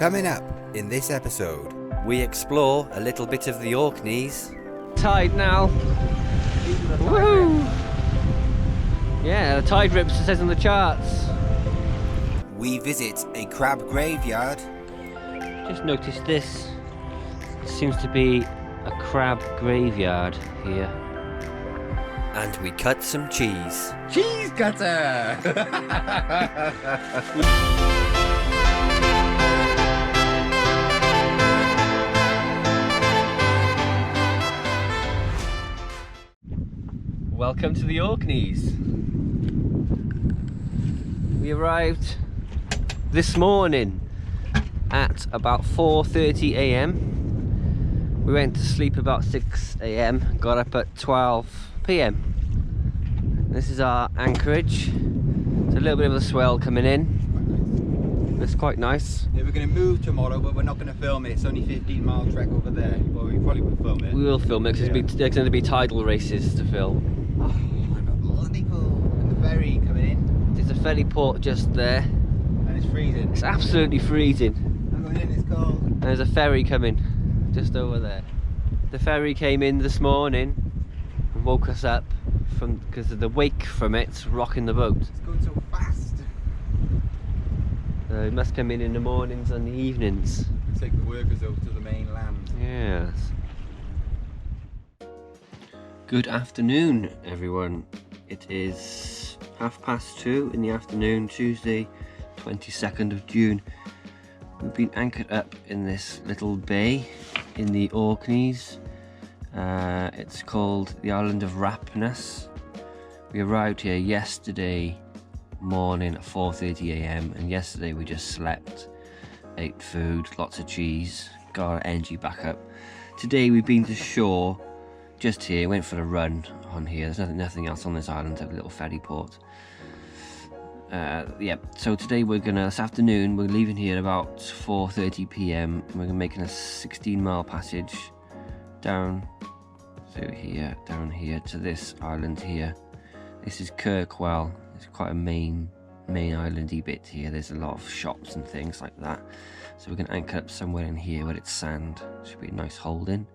Coming up in this episode, we explore a little bit of the Orkneys. Tide now. Woohoo! Yeah, the tide rips, it says on the charts. We visit a crab graveyard. Just noticed this. It seems to be a crab graveyard here. And we cut some cheese. Cheese cutter! Welcome to the Orkneys. We arrived this morning at about 4:30 AM. We went to sleep about 6 AM, got up at 12 PM. This is our anchorage. There's a little bit of a swell coming in. It's quite nice. Yeah, we're going to move tomorrow, but we're not going to film it. It's only 15-mile trek over there. Well, we probably will film it. We will film it because there's going to be tidal races to film. Oh, bloody cool. And the ferry coming in. There's a ferry port just there. And it's freezing. It's absolutely freezing. I'm going in, it's cold. And there's a ferry coming just over there. The ferry came in this morning and woke us up because of the wake from it rocking the boat. It's going so fast. So it must come in the mornings and the evenings. Take the workers over to the mainland. Yes. Good afternoon, everyone. It is 2:30 in the afternoon, Tuesday, 22nd of June. We've been anchored up in this little bay in the Orkneys. It's called the island of Rapness. We arrived here yesterday morning at 4:30 AM, and yesterday we just slept, ate food, lots of cheese, got our energy back up. Today we've been to shore, just here, went for a run on here. There's nothing else on this island, a little ferry port. So today this afternoon we're leaving here about 4:30 PM, and we're making a 16-mile passage down through here, down here to this island here. This is Kirkwall. It's quite a main islandy bit here. There's a lot of shops and things like that. So we're going to anchor up somewhere in here where it's sand. Should be a nice holding.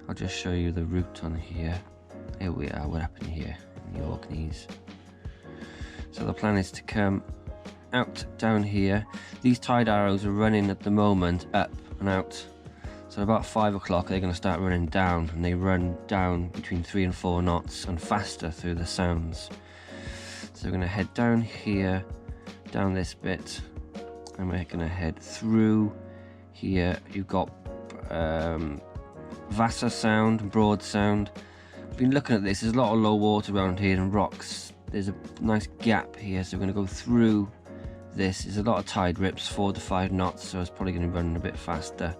I'll just show you the route on here. Here we are, we're up in here in the Orkneys. So the plan is to come out down here. These tide arrows are running at the moment up and out. So about 5 o'clock they're going to start running down, and they run down between 3 and 4 knots and faster through the sounds. So we're going to head down here, down this bit, and we're going to head through here. You've got Vassar Sound, Broad Sound. I've been looking at this, there's a lot of low water around here and rocks. There's a nice gap here, so we're going to go through this. There's a lot of tide rips, 4 to 5 knots, so it's probably going to be running a bit faster.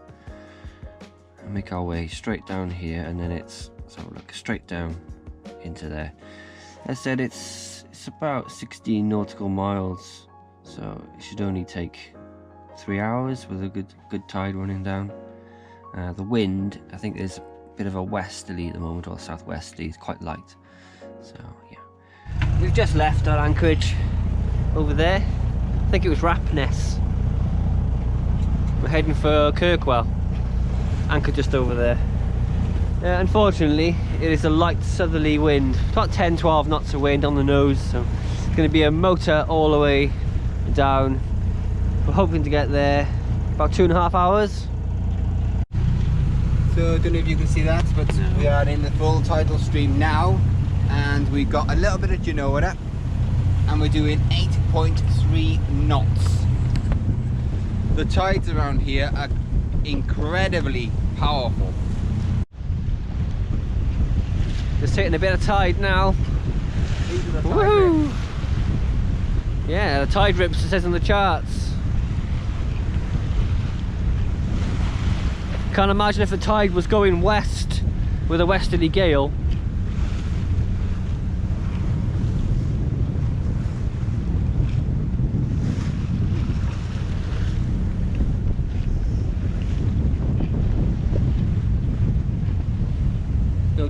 And make our way straight down here, and then let's have a look, straight down into there. As I said, it's about 16 nautical miles, so it should only take 3 hours with a good tide running down. The wind, I think there's a bit of a westerly at the moment, or southwesterly. It's quite light, so yeah. We've just left our anchorage over there. I think it was Rapness. We're heading for Kirkwall. Anchor just over there. Unfortunately, it is a light southerly wind, about 10-12 knots of wind on the nose, so it's going to be a motor all the way down. We're hoping to get there about 2.5 hours. So I don't know if you can see that, but we are in the full tidal stream now, and we got a little bit of Genoa, and we're doing 8.3 knots. The tides around here are incredibly powerful. Just taking a bit of tide now. Woohoo! Yeah, the tide rips, it says on the charts. Can't imagine if the tide was going west with a westerly gale.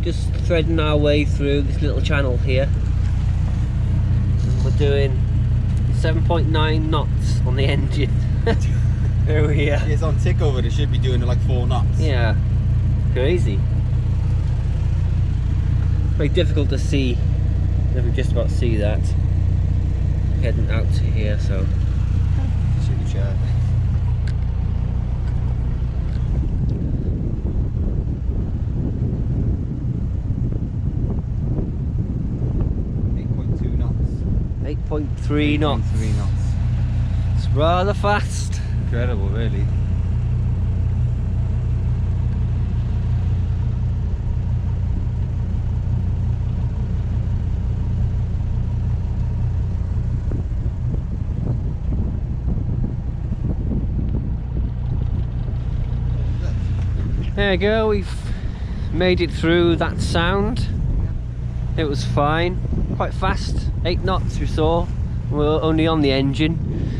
Just threading our way through this little channel here. And we're doing 7.9 knots on the engine. Oh yeah. It's on tick over. It should be doing it like 4 knots. Yeah. Crazy. Very difficult to see. Never just about see that. Heading out to here, so. Should be sure. 8.2 knots. 8.3 knots. 3 knots. It's rather fast. Incredible, really. There you go, we've made it through that sound. It was fine, quite fast, 8 knots we saw. We're only on the engine.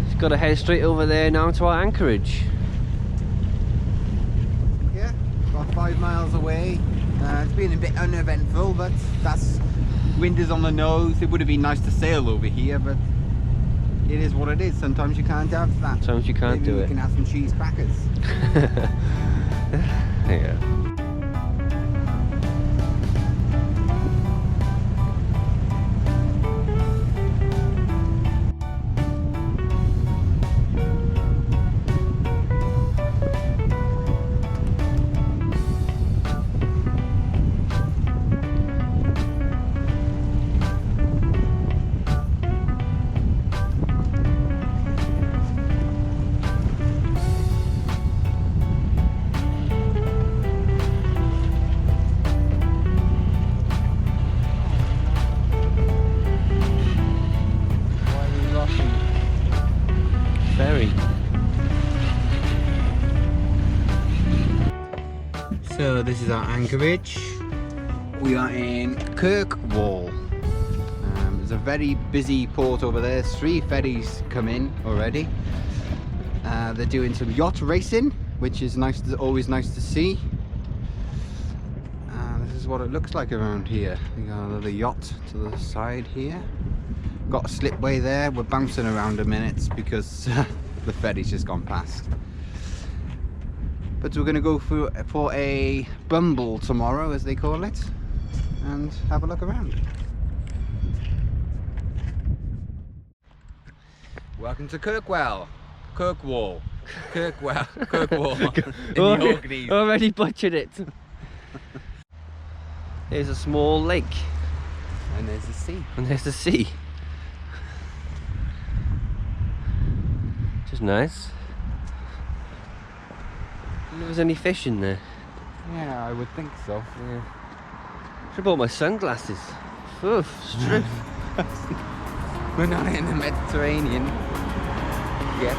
Just got to head straight over there now to our anchorage. Yeah, about 5 miles away. It's been a bit uneventful, but that's wind is on the nose. It would have been nice to sail over here, but it is what it is. Sometimes you can't have that. Sometimes you can't Maybe do we it. can have some cheese crackers. Yeah. Very. So this is our anchorage. We are in Kirkwall. There's a very busy port over there. 3 ferries come in already. They're doing some yacht racing, which is nice. Always nice to see. This is what it looks like around here. We got another yacht to the side here. Got a slipway there. We're bouncing around a minute because the ferry's just gone past. But we're going to go for a bumble tomorrow, as they call it, and have a look around. Welcome to Kirkwall. Kirkwall. In the Orkneys. Already butchered it. There's a small lake. And there's the sea. And there's the sea. Which is nice. I wonder if there's any fish in there. Yeah, I would think so. Yeah. Should have bought my sunglasses. Oof, strip. We're not in the Mediterranean yet.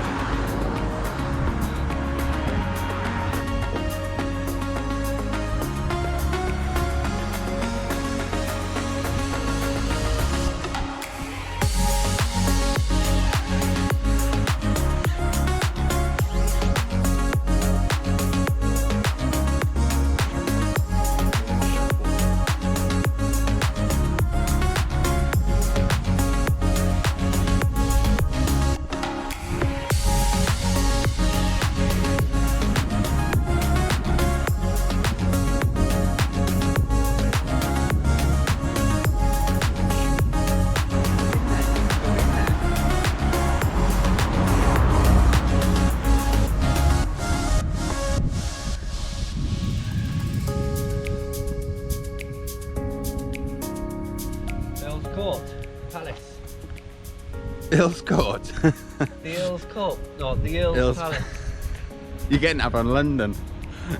Palace. Earl's Court. The Earl's Court. No, the Earl's Earl's- Palace. You're getting up on London.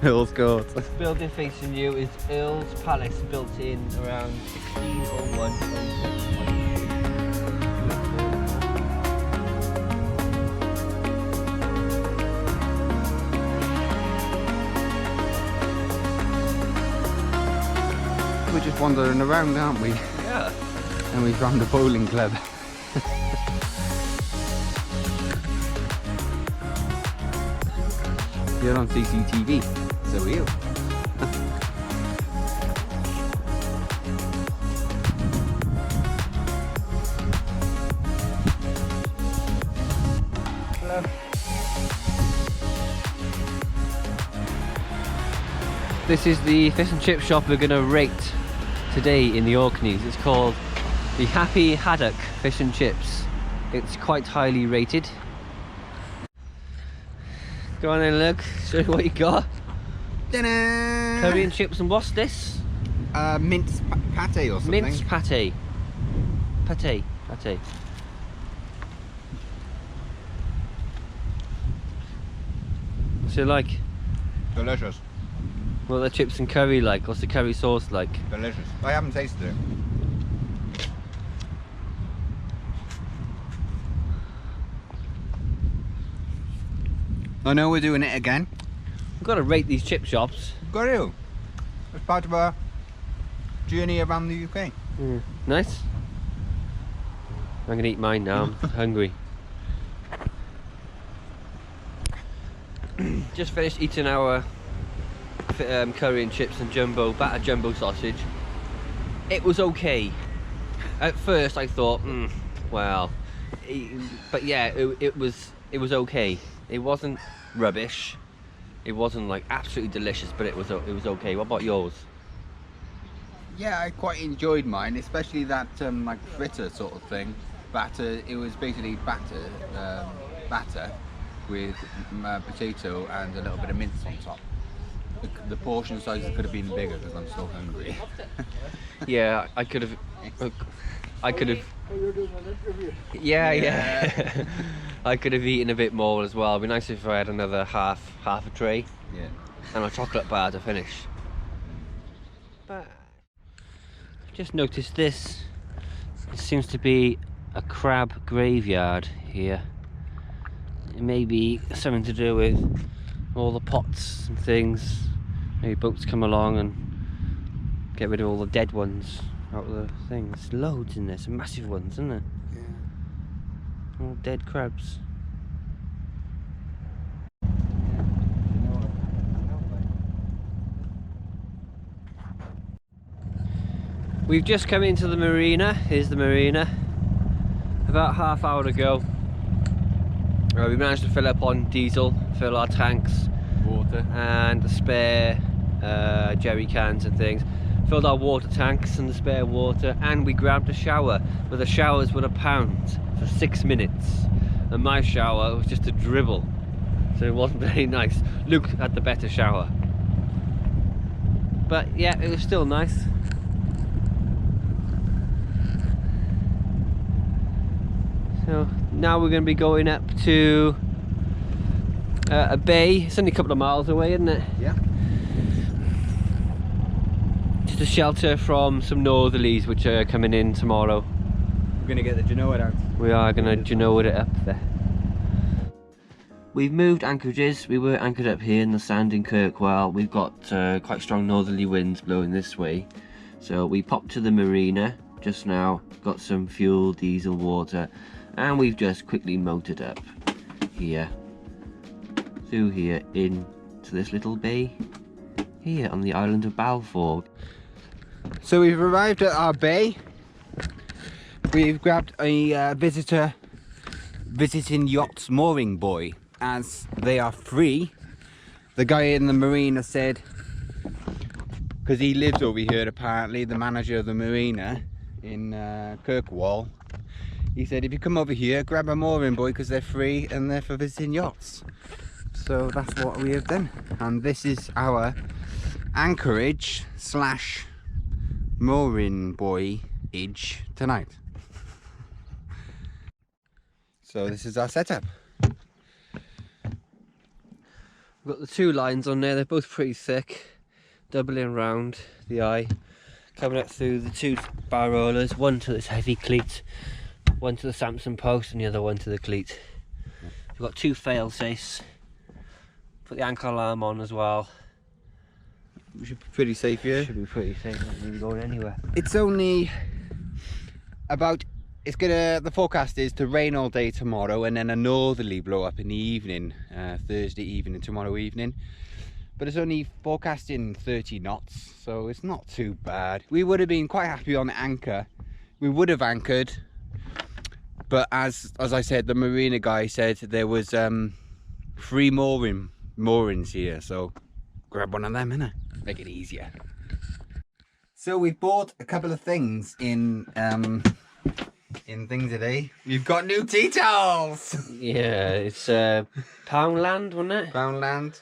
Earl's Court. Building facing you is Earl's Palace, built in around 1601. We're just wandering around, aren't we? Yeah. And we found a bowling club. You're on CCTV, so are you. Hello. This is the fish and chip shop we're going to rate today in the Orkneys. It's called the Happy Haddock Fish and Chips. It's quite highly rated. Go on then, look. Show me what you got. Ta-da! Curry and chips, and what's this? Mince pate or something. Mince pate. Pate. What's it like? Delicious. What are the chips and curry like? What's the curry sauce like? Delicious. I haven't tasted it. I know we're doing it again. We've got to rate these chip shops. Got to. It's part of our journey around the UK. Nice. I'm going to eat mine now. I'm hungry. Just finished eating our curry and chips and battered jumbo sausage. It was okay. At first I thought, well, but yeah, it was okay. It wasn't rubbish. It wasn't like absolutely delicious, but it was okay. What about yours? Yeah, I quite enjoyed mine, especially that like fritter sort of thing. Batter. It was basically batter with potato and a little bit of mince on top. The portion sizes could have been bigger because I'm still hungry. Yeah, I could have. Yeah. I could have eaten a bit more as well. It'd be nice if I had another half a tray. Yeah. And a chocolate bar to finish. But I've just noticed this. It seems to be a crab graveyard here. It may be something to do with all the pots and things. Maybe boats come along and get rid of all the dead ones out of the things. Loads in there, some massive ones, isn't there? Yeah. All dead crabs. We've just come into the marina. Here's the marina. About half hour ago. We managed to fill up on diesel, fill our tanks, Water. and the spare jerry cans and things. Filled our water tanks and the spare water, and we grabbed a shower. But the showers were £1 for 6 minutes, and my shower was just a dribble, so it wasn't very nice. Luke had the better shower, but yeah, it was still nice. So now we're going to be going up to a bay. It's only a couple of miles away, isn't it? Yeah. Just a shelter from some northerlies which are coming in tomorrow. We're gonna get the Genoa out. We are going to Genoa it up there. We've moved anchorages. We were anchored up here in the sand in Kirkwall. We've got quite strong northerly winds blowing this way. So we popped to the marina just now, got some fuel, diesel, water, and we've just quickly motored up here, through here, into this little bay here on the island of Balfour. So we've arrived at our bay. We've grabbed a visitor visiting yachts mooring buoy, as they are free. The guy in the marina said, because he lives over here apparently, the manager of the marina in Kirkwall, he said if you come over here, grab a mooring buoy because they're free and they're for visiting yachts. So that's what we have done, and this is our anchorage slash mooring buoyage tonight. So this is our setup. We've got the two lines on there, they're both pretty thick, doubling round the eye, coming up through the two bar rollers, one to this heavy cleat, one to the Samson post and the other one to the cleat. We've got two fail safes, put the anchor alarm on as well. We should be pretty safe here. Should be pretty safe, not really going anywhere. It's only about, the forecast is to rain all day tomorrow and then a northerly blow up in the evening, Thursday evening, tomorrow evening. But it's only forecasting 30 knots, so it's not too bad. We would have been quite happy on the anchor. We would have anchored, but as I said, the marina guy said there was free moorings here, so grab one of them, innit? make it easier. So we bought a couple of things in things today. We've got new tea towels. Yeah, it's Poundland, wasn't it? Poundland.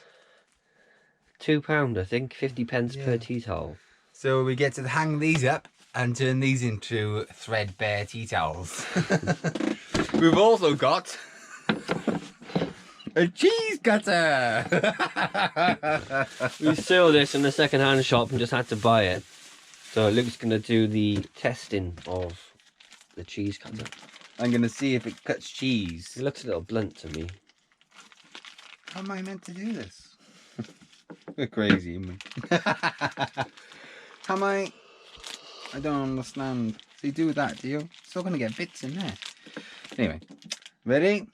£2, I think, 50p per tea towel. So we get to hang these up and turn these into threadbare tea towels. We've also got a cheese cutter. We saw this in the second-hand shop and just had to buy it. So Luke's going to do the testing of the cheese cutter. I'm going to see if it cuts cheese. It looks a little blunt to me. How am I meant to do this? We're crazy, aren't we? How am I don't understand. So you do that, do you? Still going to get bits in there. Anyway, ready?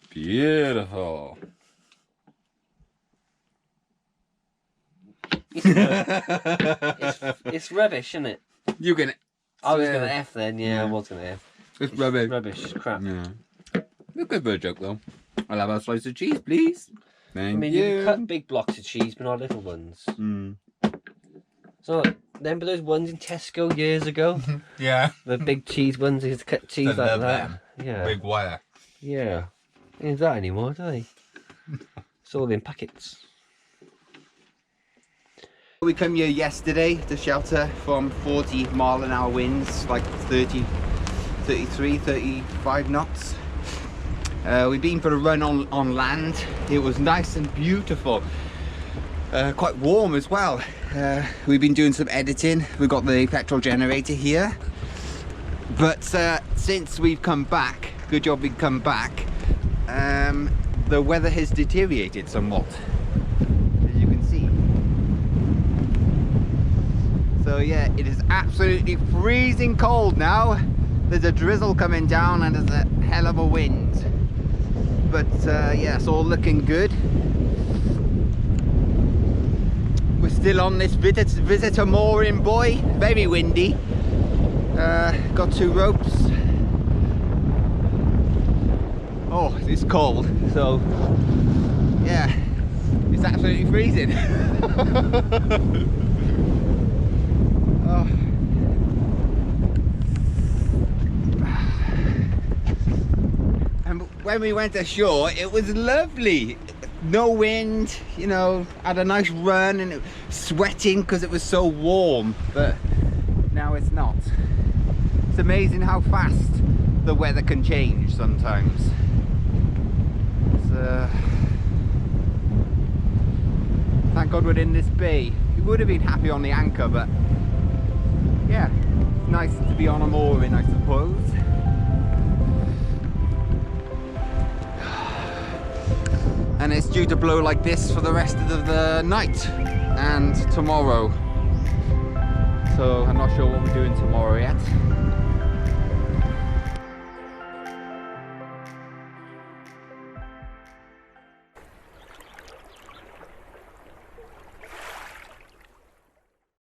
Beautiful. It's rubbish, isn't it? You can. I was going to F then, yeah, I was going to F. It's rubbish. Rubbish, it's crap. Yeah. You're good for a joke, though. I'll have a slice of cheese, please. Thank I mean, you can cut big blocks of cheese, but not little ones. Mm. So, remember those ones in Tesco years ago? Yeah. The big cheese ones, you used to cut cheese I like love that. them. Yeah. Big wire. Yeah. Ain't that anymore, do they? It's all in packets. We come here yesterday to shelter from 40-mile-an-hour winds, like 30, 33, 35 knots. We've been for a run on land. It was nice and beautiful. Quite warm as well. We've been doing some editing. We've got the petrol generator here. But since we've come back, good job we've come back, the weather has deteriorated somewhat, as you can see. So yeah, it is absolutely freezing cold now. There's a drizzle coming down and there's a hell of a wind. But yeah, it's all looking good. We're still on this visitor mooring buoy. Very windy. Got 2 ropes. Oh, it's cold. So yeah, it's absolutely freezing. Oh. And when we went ashore, it was lovely. No wind, you know, had a nice run and sweating because it was so warm, but now it's not. It's amazing how fast the weather can change sometimes. Thank God we're in this bay. We would have been happy on the anchor, but yeah, it's nice to be on a mooring, I suppose. And it's due to blow like this for the rest of the night and tomorrow. So I'm not sure what we're doing tomorrow yet.